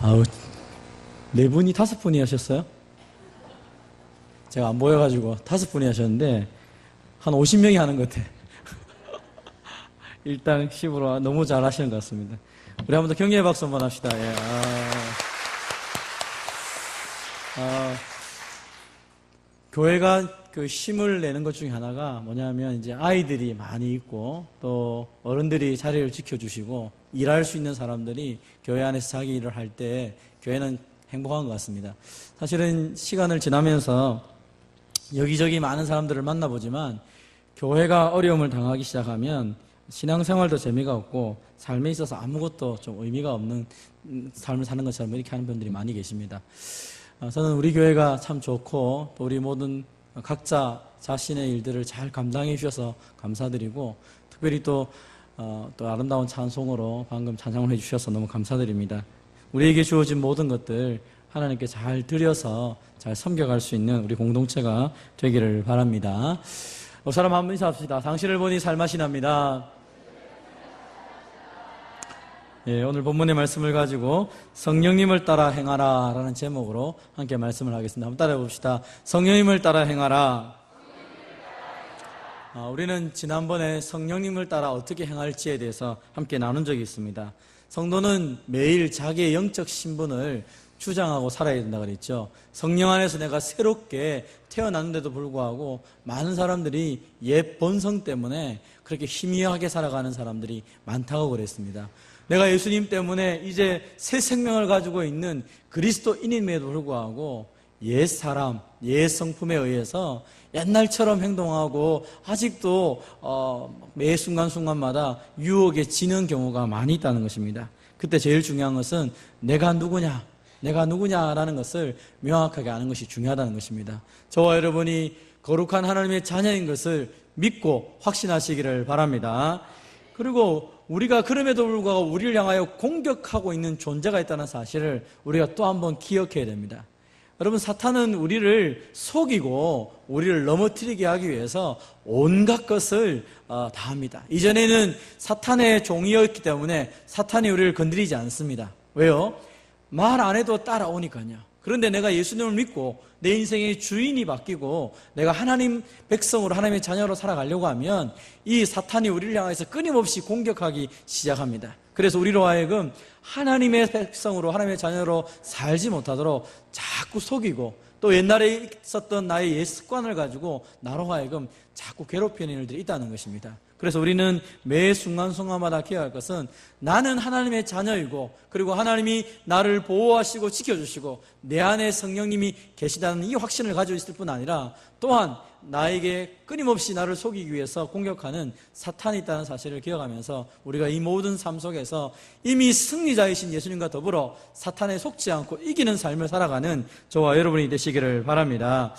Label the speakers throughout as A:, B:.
A: 아우, 네 분이 다섯 분이 하셨어요? 제가 안 보여가지고 다섯 분이 하셨는데, 한 50명이 하는 것 같아. 일단 10으로 너무 잘 하시는 것 같습니다. 우리 한 번 더 격려의 박수 한번 합시다. 예. 교회가 그 힘을 내는 것 중에 하나가 뭐냐면 이제 아이들이 많이 있고 또 어른들이 자리를 지켜주시고 일할 수 있는 사람들이 교회 안에서 자기 일을 할 때 교회는 행복한 것 같습니다. 사실은 시간을 지나면서 여기저기 많은 사람들을 만나보지만 교회가 어려움을 당하기 시작하면 신앙생활도 재미가 없고 삶에 있어서 아무것도 좀 의미가 없는 삶을 사는 것처럼 이렇게 하는 분들이 많이 계십니다. 저는 우리 교회가 참 좋고 또 우리 모든 각자 자신의 일들을 잘 감당해 주셔서 감사드리고 특별히 또 아름다운 찬송으로 방금 찬양을 해 주셔서 너무 감사드립니다. 우리에게 주어진 모든 것들 하나님께 잘 드려서 잘 섬겨갈 수 있는 우리 공동체가 되기를 바랍니다. 사람 한 번 인사합시다. 당신을 보니 살맛이 납니다. 예, 오늘 본문의 말씀을 가지고 성령님을 따라 행하라 라는 제목으로 함께 말씀을 하겠습니다. 한번 따라해 봅시다. 성령님을 따라 행하라. 우리는 지난번에 성령님을 따라 어떻게 행할지에 대해서 함께 나눈 적이 있습니다. 성도는 매일 자기의 영적 신분을 주장하고 살아야 된다고 그랬죠. 성령 안에서 내가 새롭게 태어났는데도 불구하고 많은 사람들이 옛 본성 때문에 그렇게 희미하게 살아가는 사람들이 많다고 그랬습니다. 내가 예수님 때문에 이제 새 생명을 가지고 있는 그리스도인임에도 불구하고 옛 사람, 옛 성품에 의해서 옛날처럼 행동하고 아직도 매 순간순간마다 유혹에 지는 경우가 많이 있다는 것입니다. 그때 제일 중요한 것은 내가 누구냐라는 것을 명확하게 아는 것이 중요하다는 것입니다. 저와 여러분이 거룩한 하나님의 자녀인 것을 믿고 확신하시기를 바랍니다. 그리고 우리가 그럼에도 불구하고 우리를 향하여 공격하고 있는 존재가 있다는 사실을 우리가 또 한번 기억해야 됩니다. 여러분, 사탄은 우리를 속이고 우리를 넘어뜨리게 하기 위해서 온갖 것을 다 합니다. 이전에는 사탄의 종이었기 때문에 사탄이 우리를 건드리지 않습니다. 왜요? 말 안 해도 따라오니까요. 그런데 내가 예수님을 믿고 내 인생의 주인이 바뀌고 내가 하나님 백성으로 하나님의 자녀로 살아가려고 하면 이 사탄이 우리를 향해서 끊임없이 공격하기 시작합니다. 그래서 우리로 하여금 하나님의 백성으로 하나님의 자녀로 살지 못하도록 자꾸 속이고 또 옛날에 있었던 나의 옛 습관을 가지고 나로 하여금 자꾸 괴롭히는 일들이 있다는 것입니다. 그래서 우리는 매 순간순간마다 기억할 것은 나는 하나님의 자녀이고 그리고 하나님이 나를 보호하시고 지켜주시고 내 안에 성령님이 계시다는 이 확신을 가지고 있을 뿐 아니라 또한 나에게 끊임없이 나를 속이기 위해서 공격하는 사탄이 있다는 사실을 기억하면서 우리가 이 모든 삶 속에서 이미 승리자이신 예수님과 더불어 사탄에 속지 않고 이기는 삶을 살아가는 저와 여러분이 되시기를 바랍니다.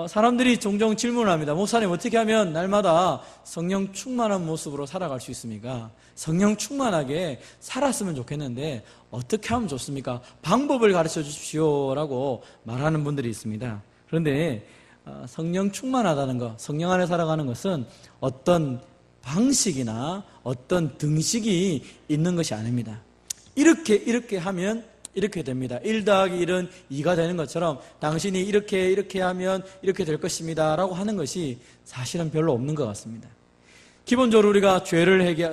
A: 사람들이 종종 질문을 합니다. 목사님, 어떻게 하면 날마다 성령 충만한 모습으로 살아갈 수 있습니까? 성령 충만하게 살았으면 좋겠는데 어떻게 하면 좋습니까? 방법을 가르쳐 주십시오라고 말하는 분들이 있습니다. 그런데 성령 충만하다는 것, 성령 안에 살아가는 것은 어떤 방식이나 어떤 등식이 있는 것이 아닙니다. 이렇게 하면 이렇게 됩니다. 1 더하기 1은 2가 되는 것처럼 당신이 이렇게 하면 이렇게 될 것입니다 라고 하는 것이 사실은 별로 없는 것 같습니다. 기본적으로 우리가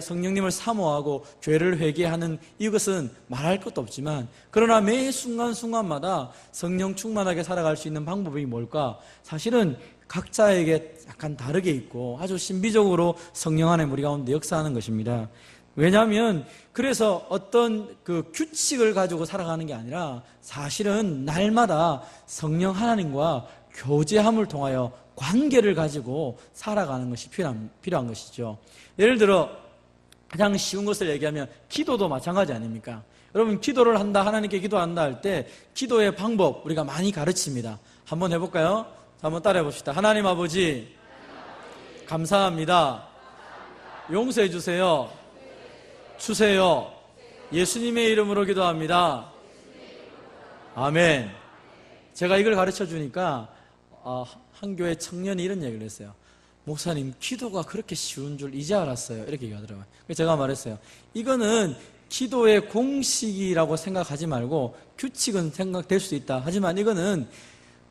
A: 성령님을 사모하고 죄를 회개하는 이것은 말할 것도 없지만 그러나 매 순간순간마다 성령 충만하게 살아갈 수 있는 방법이 뭘까? 사실은 각자에게 약간 다르게 있고 아주 신비적으로 성령 안에 우리 가운데 역사하는 것입니다. 왜냐하면 그래서 어떤 그 규칙을 가지고 살아가는 게 아니라 사실은 날마다 성령 하나님과 교제함을 통하여 관계를 가지고 살아가는 것이 필요한 것이죠. 예를 들어 가장 쉬운 것을 얘기하면 기도도 마찬가지 아닙니까? 여러분, 기도를 한다, 하나님께 기도한다 할 때 기도의 방법 우리가 많이 가르칩니다. 한번 해볼까요? 한번 따라해 봅시다. 하나님 아버지 감사합니다. 용서해 주세요. 주세요. 예수님의 이름으로 기도합니다. 아멘. 제가 이걸 가르쳐 주니까 한 교회 청년이 이런 얘기를 했어요. 목사님, 기도가 그렇게 쉬운 줄 이제 알았어요. 이렇게 얘기하더라고요. 그래서 제가 말했어요. 이거는 기도의 공식이라고 생각하지 말고 규칙은 생각될 수 있다. 하지만 이거는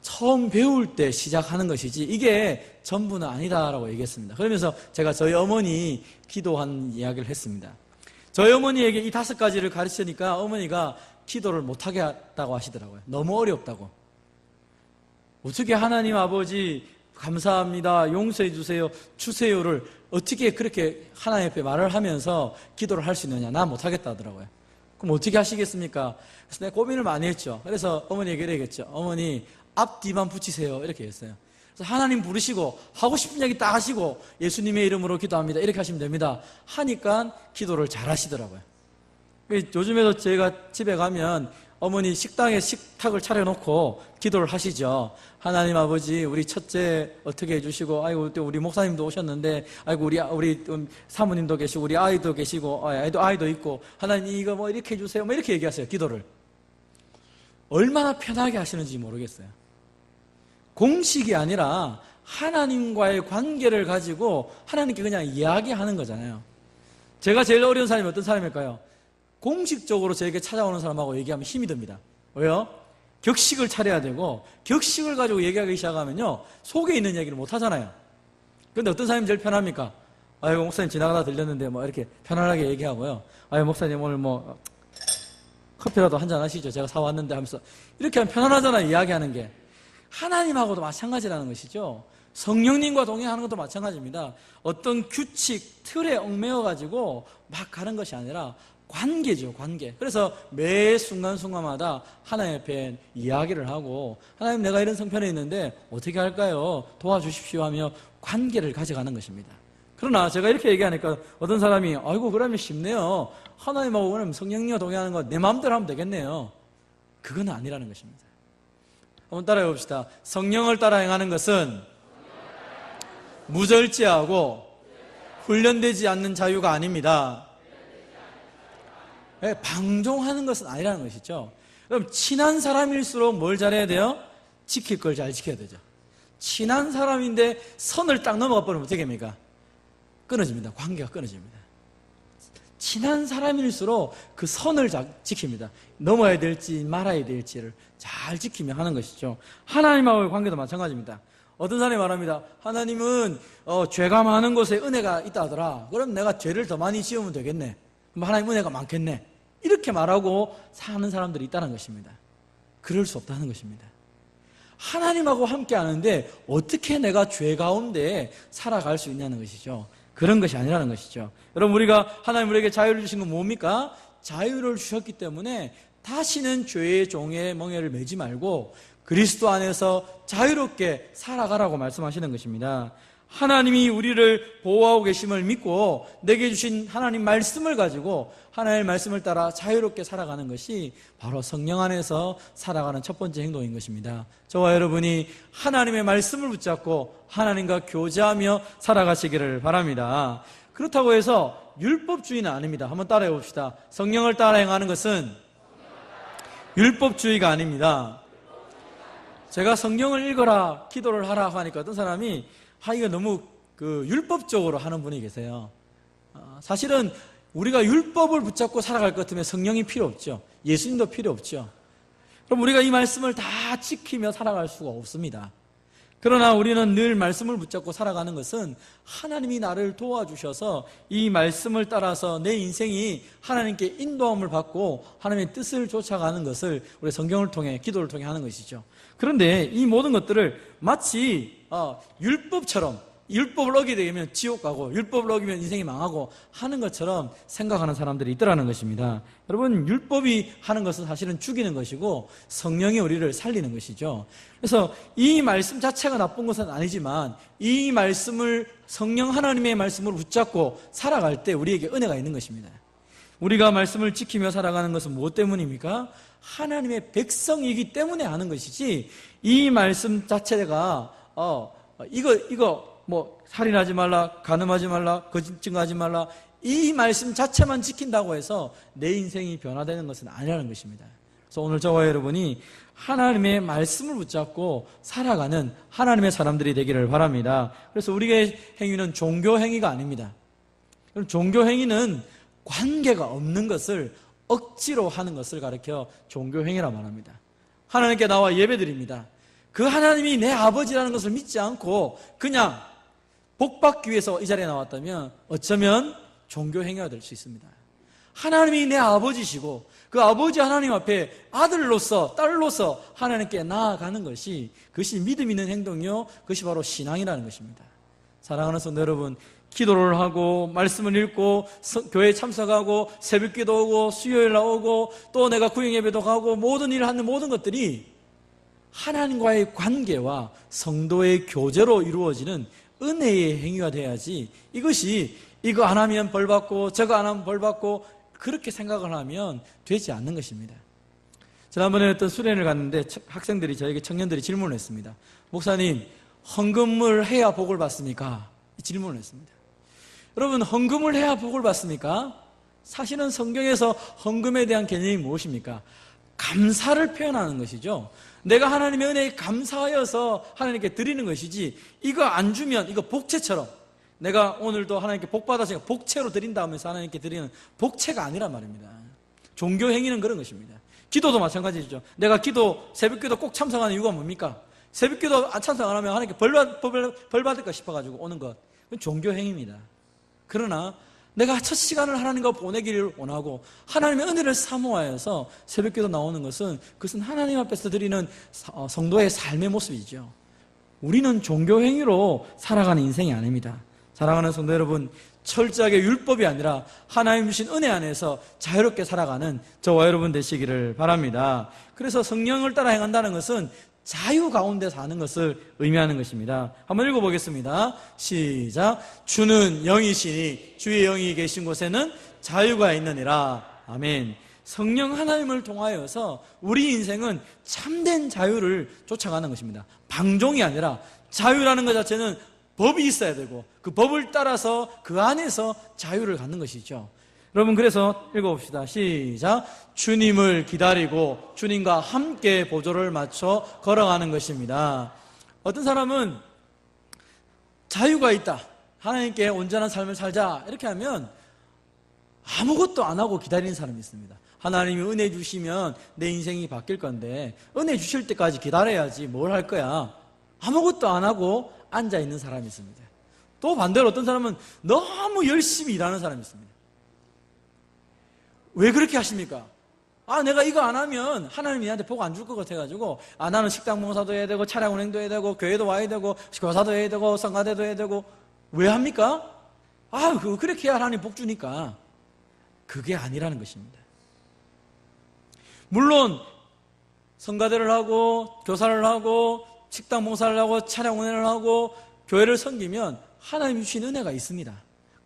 A: 처음 배울 때 시작하는 것이지 이게 전부는 아니다라고 얘기했습니다. 그러면서 제가 저희 어머니 기도한 이야기를 했습니다. 저희 어머니에게 이 5가지를 가르치니까 어머니가 기도를 못하게 했다고 하시더라고요. 너무 어렵다고. 어떻게 하나님 아버지 감사합니다, 용서해 주세요, 주세요를 어떻게 그렇게 하나님 앞에 말을 하면서 기도를 할 수 있느냐. 나 못하겠다 하더라고요. 그럼 어떻게 하시겠습니까? 그래서 내가 고민을 많이 했죠. 그래서 어머니에게 이랬겠죠. 어머니 앞뒤만 붙이세요. 이렇게 했어요. 그래서 하나님 부르시고 하고 싶은 얘기 딱 하시고 예수님의 이름으로 기도합니다. 이렇게 하시면 됩니다. 하니까 기도를 잘 하시더라고요. 요즘에도 제가 집에 가면 어머니 식당에 식탁을 차려놓고 기도를 하시죠. 하나님 아버지, 우리 첫째 어떻게 해주시고, 아이고 또 우리 목사님도 오셨는데, 아이고 우리 사모님도 계시고, 우리 아이도 계시고, 아이도 있고, 하나님 이거 뭐 이렇게 해주세요. 뭐 이렇게 얘기하세요. 기도를 얼마나 편하게 하시는지 모르겠어요. 공식이 아니라 하나님과의 관계를 가지고 하나님께 그냥 이야기하는 거잖아요. 제가 제일 어려운 사람이 어떤 사람일까요? 공식적으로 저에게 찾아오는 사람하고 얘기하면 힘이 듭니다. 왜요? 격식을 차려야 되고 격식을 가지고 얘기하기 시작하면요 속에 있는 얘기를 못 하잖아요. 그런데 어떤 사람이 제일 편합니까? 아이고 목사님 지나가다 들렸는데 뭐 이렇게 편안하게 얘기하고요. 아이고 목사님 오늘 뭐 커피라도 한잔 하시죠. 제가 사왔는데 하면서 이렇게 하면 편안하잖아요. 이야기하는 게. 하나님하고도 마찬가지라는 것이죠. 성령님과 동행하는 것도 마찬가지입니다. 어떤 규칙, 틀에 얽매여가지고 막 가는 것이 아니라 관계죠, 관계. 그래서 매 순간순간마다 하나님 앞에 이야기를 하고 하나님 내가 이런 성편에 있는데 어떻게 할까요? 도와주십시오 하며 관계를 가져가는 것입니다. 그러나 제가 이렇게 얘기하니까 어떤 사람이 아이고 그러면 쉽네요. 하나님하고 그럼 성령님과 동행하는 거 내 마음대로 하면 되겠네요. 그건 아니라는 것입니다. 한번 따라해 봅시다. 성령을 따라 행하는 것은 무절제하고 훈련되지 않는 자유가 아닙니다. 방종하는 것은 아니라는 것이죠. 그럼 친한 사람일수록 뭘 잘해야 돼요? 지킬 걸 잘 지켜야 되죠. 친한 사람인데 선을 딱 넘어가 버리면 어떻게 됩니까? 끊어집니다. 관계가 끊어집니다. 친한 사람일수록 그 선을 잘 지킵니다. 넘어야 될지 말아야 될지를 잘 지키며 하는 것이죠. 하나님하고의 관계도 마찬가지입니다. 어떤 사람이 말합니다. 하나님은 죄가 많은 곳에 은혜가 있다 하더라. 그럼 내가 죄를 더 많이 지으면 되겠네. 그럼 하나님 은혜가 많겠네. 이렇게 말하고 사는 사람들이 있다는 것입니다. 그럴 수 없다는 것입니다. 하나님하고 함께 하는데 어떻게 내가 죄 가운데 살아갈 수 있냐는 것이죠. 그런 것이 아니라는 것이죠. 여러분 우리가 하나님 우리에게 자유를 주신 건 뭡니까? 자유를 주셨기 때문에 다시는 죄의 종의 멍에를 매지 말고 그리스도 안에서 자유롭게 살아가라고 말씀하시는 것입니다. 하나님이 우리를 보호하고 계심을 믿고 내게 주신 하나님 말씀을 가지고 하나님의 말씀을 따라 자유롭게 살아가는 것이 바로 성령 안에서 살아가는 첫 번째 행동인 것입니다. 저와 여러분이 하나님의 말씀을 붙잡고 하나님과 교제하며 살아가시기를 바랍니다. 그렇다고 해서 율법주의는 아닙니다. 한번 따라해 봅시다. 성령을 따라 행하는 것은 율법주의가 아닙니다. 제가 성경을 읽어라, 기도를 하라 하니까 어떤 사람이 이거 너무 율법적으로 하는 분이 계세요. 사실은 우리가 율법을 붙잡고 살아갈 것 같으면 성령이 필요 없죠. 예수님도 필요 없죠. 그럼 우리가 이 말씀을 다 지키며 살아갈 수가 없습니다. 그러나 우리는 늘 말씀을 붙잡고 살아가는 것은 하나님이 나를 도와주셔서 이 말씀을 따라서 내 인생이 하나님께 인도함을 받고 하나님의 뜻을 쫓아가는 것을 우리 성경을 통해 기도를 통해 하는 것이죠. 그런데 이 모든 것들을 마치 율법처럼 율법을 어기게 되면 지옥 가고 율법을 어기면 인생이 망하고 하는 것처럼 생각하는 사람들이 있더라는 것입니다. 여러분 율법이 하는 것은 사실은 죽이는 것이고 성령이 우리를 살리는 것이죠. 그래서 이 말씀 자체가 나쁜 것은 아니지만 이 말씀을 성령 하나님의 말씀을 붙잡고 살아갈 때 우리에게 은혜가 있는 것입니다. 우리가 말씀을 지키며 살아가는 것은 무엇 때문입니까? 하나님의 백성이기 때문에 하는 것이지 이 말씀 자체가 이거 뭐 살인하지 말라, 간음하지 말라, 거짓 증거하지 말라 이 말씀 자체만 지킨다고 해서 내 인생이 변화되는 것은 아니라는 것입니다. 그래서 오늘 저와 여러분이 하나님의 말씀을 붙잡고 살아가는 하나님의 사람들이 되기를 바랍니다. 그래서 우리의 행위는 종교 행위가 아닙니다. 종교 행위는 관계가 없는 것을 억지로 하는 것을 가리켜 종교행위라 말합니다. 하나님께 나와 예배드립니다. 그 하나님이 내 아버지라는 것을 믿지 않고 그냥 복받기 위해서 이 자리에 나왔다면 어쩌면 종교행위가 될 수 있습니다. 하나님이 내 아버지시고 그 아버지 하나님 앞에 아들로서 딸로서 하나님께 나아가는 것이, 그것이 믿음 있는 행동이요, 그것이 바로 신앙이라는 것입니다. 사랑하는 성도 여러분, 기도를 하고 말씀을 읽고 교회에 참석하고 새벽기도 오고 수요일 날 오고 또 내가 구행예배도 가고 모든 일을 하는 모든 것들이 하나님과의 관계와 성도의 교제로 이루어지는 은혜의 행위가 돼야지, 이것이 이거 안 하면 벌 받고 저거 안 하면 벌 받고 그렇게 생각을 하면 되지 않는 것입니다. 지난번에 어떤 수련회를 갔는데 학생들이, 저에게 청년들이 질문을 했습니다. 목사님, 헌금을 해야 복을 받습니까? 질문을 했습니다. 여러분, 헌금을 해야 복을 받습니까? 사실은 성경에서 헌금에 대한 개념이 무엇입니까? 감사를 표현하는 것이죠. 내가 하나님의 은혜에 감사하여서 하나님께 드리는 것이지, 이거 안 주면 이거 복채처럼 내가 오늘도 하나님께 복 받아서 복채로 드린다 하면서 하나님께 드리는 복채가 아니란 말입니다. 종교 행위는 그런 것입니다. 기도도 마찬가지죠. 내가 새벽기도 꼭 참석하는 이유가 뭡니까? 새벽기도 참석 안 하면 하나님께 벌 받을까 싶어가지고 오는 것, 그건 종교 행위입니다. 그러나 내가 첫 시간을 하나님과 보내기를 원하고 하나님의 은혜를 사모하여서 새벽기도 나오는 것은, 그것은 하나님 앞에서 드리는 성도의 삶의 모습이죠. 우리는 종교 행위로 살아가는 인생이 아닙니다. 사랑하는 성도 여러분, 철저하게 율법이 아니라 하나님 주신 은혜 안에서 자유롭게 살아가는 저와 여러분 되시기를 바랍니다. 그래서 성령을 따라 행한다는 것은 자유 가운데 사는 것을 의미하는 것입니다. 한번 읽어보겠습니다. 시작. 주는 영이시니 주의 영이 계신 곳에는 자유가 있느니라. 아멘. 성령 하나님을 통하여서 우리 인생은 참된 자유를 쫓아가는 것입니다. 방종이 아니라, 자유라는 것 자체는 법이 있어야 되고 그 법을 따라서 그 안에서 자유를 갖는 것이죠. 여러분, 그래서 읽어봅시다. 시작. 주님을 기다리고 주님과 함께 보조를 맞춰 걸어가는 것입니다. 어떤 사람은 자유가 있다, 하나님께 온전한 삶을 살자, 이렇게 하면 아무것도 안 하고 기다리는 사람이 있습니다. 하나님이 은혜 주시면 내 인생이 바뀔 건데 은혜 주실 때까지 기다려야지 뭘 할 거야, 아무것도 안 하고 앉아있는 사람이 있습니다. 또 반대로 어떤 사람은 너무 열심히 일하는 사람이 있습니다. 왜 그렇게 하십니까? 내가 이거 안 하면 하나님이 나한테 복 안 줄 것 같아가지고, 나는 식당 봉사도 해야 되고 차량 운행도 해야 되고 교회도 와야 되고 교사도 해야 되고 성가대도 해야 되고. 왜 합니까? 그렇게 해야 하나님 복 주니까. 그게 아니라는 것입니다. 물론 성가대를 하고 교사를 하고 식당 봉사를 하고 차량 운행을 하고 교회를 섬기면 하나님이 주신 은혜가 있습니다.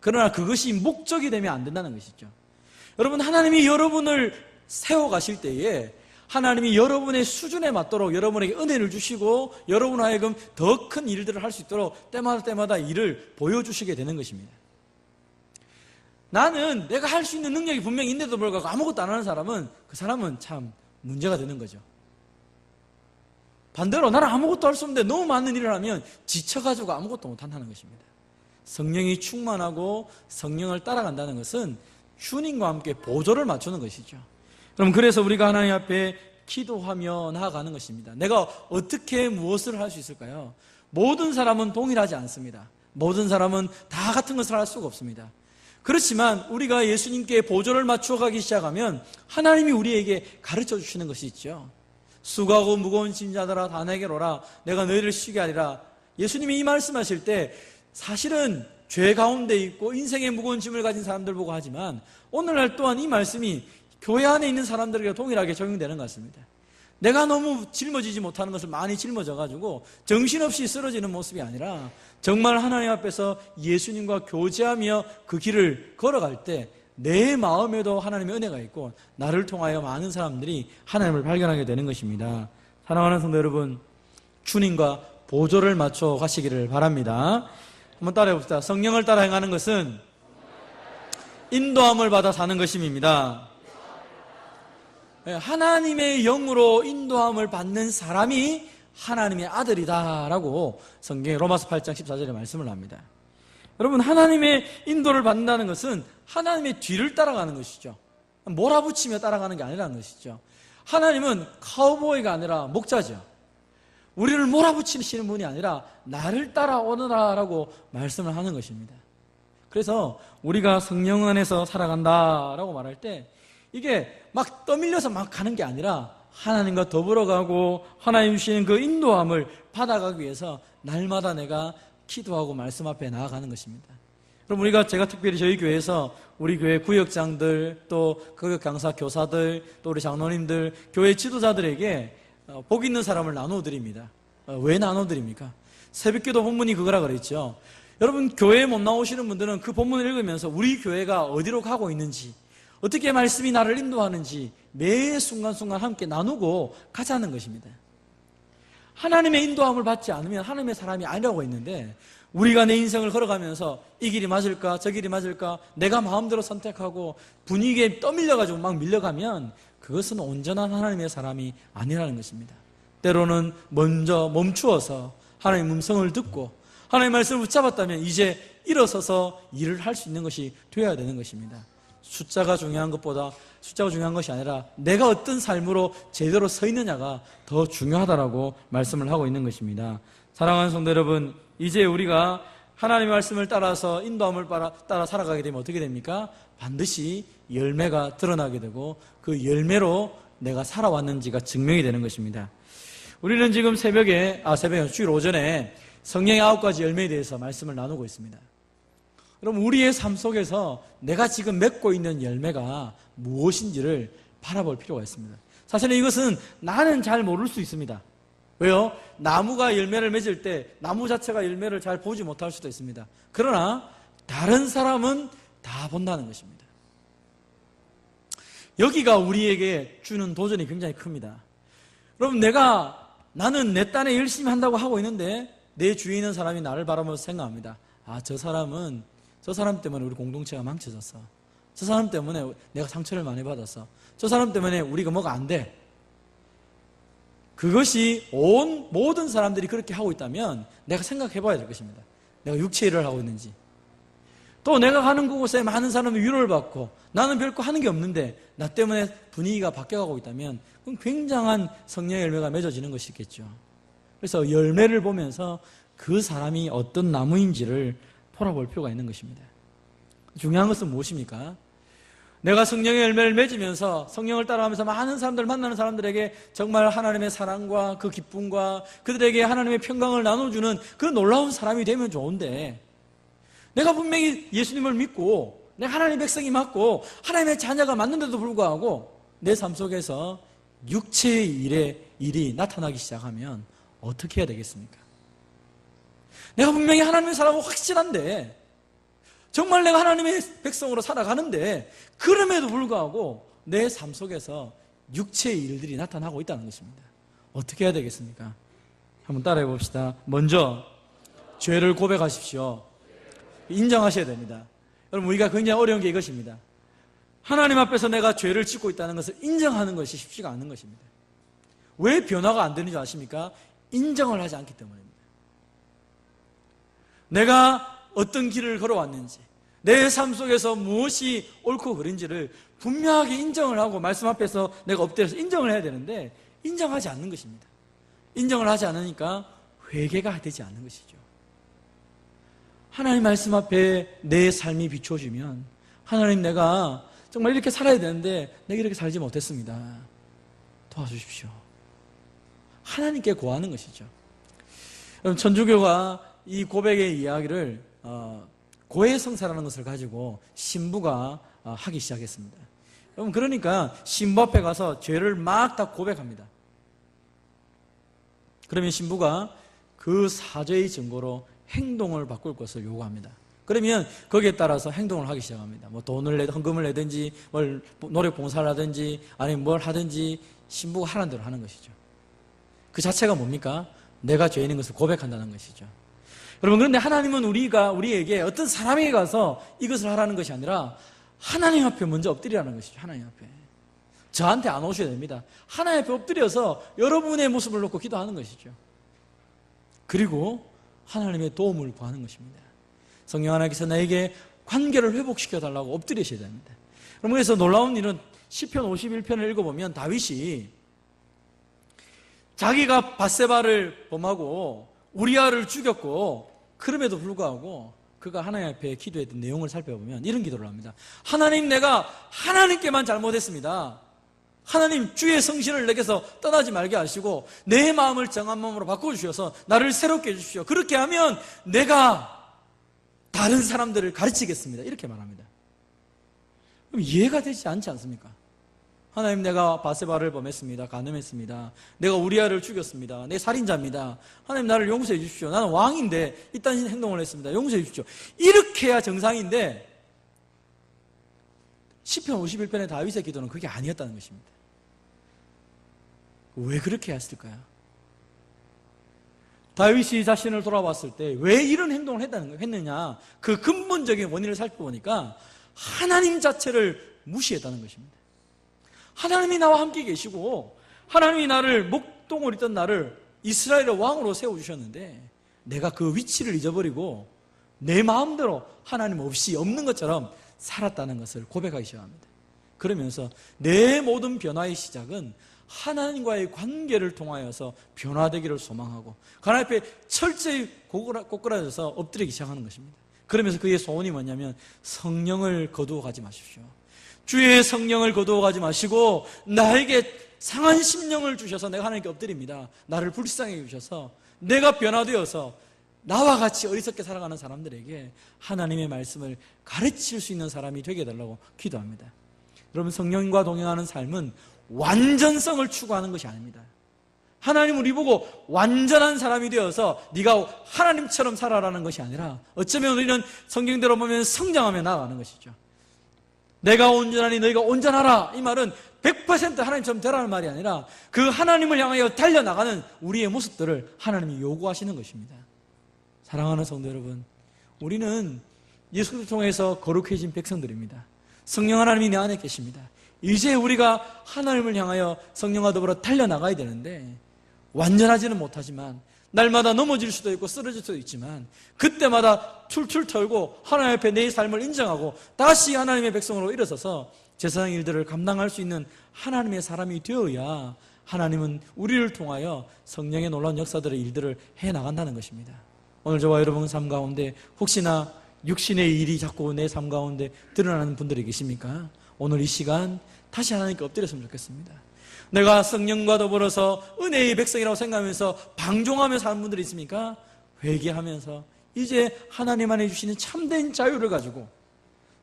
A: 그러나 그것이 목적이 되면 안 된다는 것이죠. 여러분, 하나님이 여러분을 세워가실 때에 하나님이 여러분의 수준에 맞도록 여러분에게 은혜를 주시고 여러분 하여금 더 큰 일들을 할 수 있도록 때마다 일을 보여주시게 되는 것입니다. 나는 내가 할 수 있는 능력이 분명히 있는데도 불구하고 아무것도 안 하는 사람은, 그 사람은 참 문제가 되는 거죠. 반대로 나는 아무것도 할 수 없는데 너무 많은 일을 하면 지쳐가지고 아무것도 못한다는 것입니다. 성령이 충만하고 성령을 따라간다는 것은 주님과 함께 보조를 맞추는 것이죠. 그럼 그래서 우리가 하나님 앞에 기도하며 나아가는 것입니다. 내가 어떻게 무엇을 할 수 있을까요? 모든 사람은 동일하지 않습니다. 모든 사람은 다 같은 것을 할 수가 없습니다. 그렇지만 우리가 예수님께 보조를 맞추어 가기 시작하면 하나님이 우리에게 가르쳐 주시는 것이 있죠. 수고하고 무거운 짐자들아 다 내게로 오라, 내가 너희를 쉬게 하리라. 예수님이 이 말씀하실 때 사실은 죄 가운데 있고 인생의 무거운 짐을 가진 사람들 보고 하지만, 오늘날 또한 이 말씀이 교회 안에 있는 사람들에게 동일하게 적용되는 것 같습니다. 내가 너무 짊어지지 못하는 것을 많이 짊어져가지고 정신없이 쓰러지는 모습이 아니라, 정말 하나님 앞에서 예수님과 교제하며 그 길을 걸어갈 때 내 마음에도 하나님의 은혜가 있고 나를 통하여 많은 사람들이 하나님을 발견하게 되는 것입니다. 사랑하는 성도 여러분, 주님과 보조를 맞춰 가시기를 바랍니다. 한번 따라해 봅시다. 성령을 따라 행하는 것은 인도함을 받아 사는 것입니다. 하나님의 영으로 인도함을 받는 사람이 하나님의 아들이다라고 성경의 로마서 8장 14절에 말씀을 합니다. 여러분, 하나님의 인도를 받는다는 것은 하나님의 뒤를 따라가는 것이죠. 몰아붙이며 따라가는 게 아니라는 것이죠. 하나님은 카우보이가 아니라 목자죠. 우리를 몰아붙이시는 분이 아니라 나를 따라오너라라고 말씀을 하는 것입니다. 그래서 우리가 성령 안에서 살아간다라고 말할 때 이게 막 떠밀려서 막 가는 게 아니라 하나님과 더불어 가고 하나님 주시는 그 인도함을 받아가기 위해서 날마다 내가 기도하고 말씀 앞에 나아가는 것입니다. 그럼 제가 특별히 저희 교회에서 우리 교회 구역장들, 또 구역 강사 교사들, 또 우리 장로님들, 교회 지도자들에게 복 있는 사람을 나누어 드립니다. 왜 나누어 드립니까? 새벽기도 본문이 그거라 그랬죠. 여러분, 교회에 못 나오시는 분들은 그 본문을 읽으면서 우리 교회가 어디로 가고 있는지, 어떻게 말씀이 나를 인도하는지 매 순간순간 함께 나누고 가자는 것입니다. 하나님의 인도함을 받지 않으면 하나님의 사람이 아니라고 했는데, 우리가 내 인생을 걸어가면서 이 길이 맞을까 저 길이 맞을까 내가 마음대로 선택하고 분위기에 떠밀려가지고 막 밀려가면 그것은 온전한 하나님의 사람이 아니라는 것입니다. 때로는 먼저 멈추어서 하나님의 음성을 듣고 하나님의 말씀을 붙잡았다면 이제 일어서서 일을 할 수 있는 것이 되어야 되는 것입니다. 숫자가 중요한 것이 아니라 내가 어떤 삶으로 제대로 서 있느냐가 더 중요하다라고 말씀을 하고 있는 것입니다. 사랑하는 성도 여러분, 이제 우리가 하나님의 말씀을 따라서 인도함을 따라 살아가게 되면 어떻게 됩니까? 반드시 열매가 드러나게 되고 그 열매로 내가 살아왔는지가 증명이 되는 것입니다. 우리는 지금 주일 오전에 성령의 9가지 열매에 대해서 말씀을 나누고 있습니다. 그럼 우리의 삶 속에서 내가 지금 맺고 있는 열매가 무엇인지를 바라볼 필요가 있습니다. 사실은 이것은 나는 잘 모를 수 있습니다. 왜요? 나무가 열매를 맺을 때 나무 자체가 열매를 잘 보지 못할 수도 있습니다. 그러나 다른 사람은 다 본다는 것입니다. 여기가 우리에게 주는 도전이 굉장히 큽니다. 여러분, 나는 내 딴에 열심히 한다고 하고 있는데 내 주위에 있는 사람이 나를 바라보면서 생각합니다. 저 사람 때문에 우리 공동체가 망쳐졌어. 저 사람 때문에 내가 상처를 많이 받았어. 저 사람 때문에 우리가 뭐가 안 돼. 그것이 모든 사람들이 그렇게 하고 있다면 내가 생각해 봐야 될 것입니다. 내가 육체 일을 하고 있는지, 또 내가 가는 그곳에 많은 사람이 위로를 받고 나는 별거 하는 게 없는데 나 때문에 분위기가 바뀌어가고 있다면 그럼 굉장한 성령의 열매가 맺어지는 것이겠죠. 그래서 열매를 보면서 그 사람이 어떤 나무인지를 돌아볼 필요가 있는 것입니다. 중요한 것은 무엇입니까? 내가 성령의 열매를 맺으면서 성령을 따라가면서 많은 사람들 만나는 사람들에게 정말 하나님의 사랑과 그 기쁨과 그들에게 하나님의 평강을 나눠주는 그 놀라운 사람이 되면 좋은데, 내가 분명히 예수님을 믿고 내가 하나님의 백성이 맞고 하나님의 자녀가 맞는데도 불구하고 내 삶 속에서 육체의 일이 나타나기 시작하면 어떻게 해야 되겠습니까? 내가 분명히 하나님의 사람은 확실한데, 정말 내가 하나님의 백성으로 살아가는데 그럼에도 불구하고 내 삶 속에서 육체의 일들이 나타나고 있다는 것입니다. 어떻게 해야 되겠습니까? 한번 따라해 봅시다. 먼저 죄를 고백하십시오. 인정하셔야 됩니다. 여러분, 우리가 굉장히 어려운 게 이것입니다. 하나님 앞에서 내가 죄를 짓고 있다는 것을 인정하는 것이 쉽지가 않은 것입니다. 왜 변화가 안 되는지 아십니까? 인정을 하지 않기 때문입니다. 내가 어떤 길을 걸어왔는지, 내 삶 속에서 무엇이 옳고 그른지를 분명하게 인정을 하고 말씀 앞에서 내가 엎드려서 인정을 해야 되는데 인정하지 않는 것입니다. 인정을 하지 않으니까 회개가 되지 않는 것이죠. 하나님 말씀 앞에 내 삶이 비춰지면, 하나님, 내가 정말 이렇게 살아야 되는데 내가 이렇게 살지 못했습니다. 도와주십시오. 하나님께 구하는 것이죠. 여러분, 천주교가 이 고백의 이야기를 고해성사라는 것을 가지고 신부가 하기 시작했습니다. 여러분, 그러니까 신부 앞에 가서 죄를 막 다 고백합니다. 그러면 신부가 그 사죄의 증거로 행동을 바꿀 것을 요구합니다. 그러면 거기에 따라서 행동을 하기 시작합니다. 헌금을 내든지, 노력 봉사를 하든지, 아니면 뭘 하든지 신부가 하라는 대로 하는 것이죠. 그 자체가 뭡니까? 내가 죄인인 것을 고백한다는 것이죠. 여러분, 그런데 하나님은 우리에게 어떤 사람에게 가서 이것을 하라는 것이 아니라 하나님 앞에 먼저 엎드리라는 것이죠. 하나님 앞에. 저한테 안 오셔야 됩니다. 하나님 앞에 엎드려서 여러분의 모습을 놓고 기도하는 것이죠. 그리고 하나님의 도움을 구하는 것입니다. 성령 하나님께서 나에게 관계를 회복시켜 달라고 엎드리셔야 됩니다. 그래서 놀라운 일은 시편 51편을 읽어보면 다윗이 자기가 밧세바를 범하고 우리아를 죽였고 그럼에도 불구하고 그가 하나님 앞에 기도했던 내용을 살펴보면 이런 기도를 합니다. 하나님, 내가 하나님께만 잘못했습니다. 하나님, 주의 성신을 내게서 떠나지 말게 하시고 내 마음을 정한 마음으로 바꿔주셔서 나를 새롭게 해주십시오. 그렇게 하면 내가 다른 사람들을 가르치겠습니다. 이렇게 말합니다. 그럼 이해가 되지 않지 않습니까? 하나님, 내가 밧세바를 범했습니다. 간음했습니다. 내가 우리아를 죽였습니다. 내 살인자입니다. 하나님, 나를 용서해 주십시오. 나는 왕인데 이딴 행동을 했습니다. 용서해 주십시오. 이렇게 해야 정상인데 시편 51편의 다윗의 기도는 그게 아니었다는 것입니다. 왜 그렇게 했을까요? 다윗이 자신을 돌아봤을 때 왜 이런 행동을 했느냐, 그 근본적인 원인을 살펴보니까 하나님 자체를 무시했다는 것입니다. 하나님이 나와 함께 계시고 하나님이 나를 목동을 있던 나를 이스라엘의 왕으로 세워주셨는데 내가 그 위치를 잊어버리고 내 마음대로 하나님 없이 없는 것처럼 살았다는 것을 고백하기 시작합니다. 그러면서 내 모든 변화의 시작은 하나님과의 관계를 통하여서 변화되기를 소망하고 하나님 앞에 철저히 꼬꾸라져서 엎드리기 시작하는 것입니다. 그러면서 그의 소원이 뭐냐면 성령을 거두어 가지 마십시오. 주의 성령을 거두어 가지 마시고 나에게 상한 심령을 주셔서 내가 하나님께 엎드립니다. 나를 불쌍히 주셔서 내가 변화되어서 나와 같이 어리석게 살아가는 사람들에게 하나님의 말씀을 가르칠 수 있는 사람이 되게 해달라고 기도합니다. 여러분, 성령과 동행하는 삶은 완전성을 추구하는 것이 아닙니다. 하나님 우리 보고 완전한 사람이 되어서 네가 하나님처럼 살아라는 것이 아니라 어쩌면 우리는 성경대로 보면 성장하며 나아가는 것이죠. 내가 온전하니 너희가 온전하라, 이 말은 100% 하나님처럼 되라는 말이 아니라 그 하나님을 향하여 달려나가는 우리의 모습들을 하나님이 요구하시는 것입니다. 사랑하는 성도 여러분, 우리는 예수를 통해서 거룩해진 백성들입니다. 성령 하나님이 내 안에 계십니다. 이제 우리가 하나님을 향하여 성령과 더불어 달려나가야 되는데 완전하지는 못하지만 날마다 넘어질 수도 있고 쓰러질 수도 있지만 그때마다 툴툴 털고 하나님 앞에 내 삶을 인정하고 다시 하나님의 백성으로 일어서서 제사장 일들을 감당할 수 있는 하나님의 사람이 되어야 하나님은 우리를 통하여 성령의 놀라운 역사들의 일들을 해나간다는 것입니다. 오늘 저와 여러분 삶 가운데 혹시나 육신의 일이 자꾸 내 삶 가운데 드러나는 분들이 계십니까? 오늘 이 시간 다시 하나님께 엎드렸으면 좋겠습니다. 내가 성령과 더불어서 은혜의 백성이라고 생각하면서 방종하며 사는 분들이 있습니까? 회개하면서 이제 하나님 안에 주시는 참된 자유를 가지고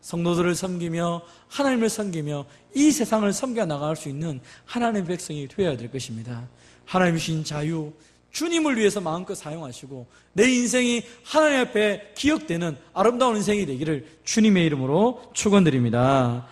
A: 성도들을 섬기며 하나님을 섬기며 이 세상을 섬겨 나갈 수 있는 하나님의 백성이 되어야 될 것입니다. 하나님 주신 자유, 주님을 위해서 마음껏 사용하시고 내 인생이 하나님 앞에 기억되는 아름다운 인생이 되기를 주님의 이름으로 축원드립니다.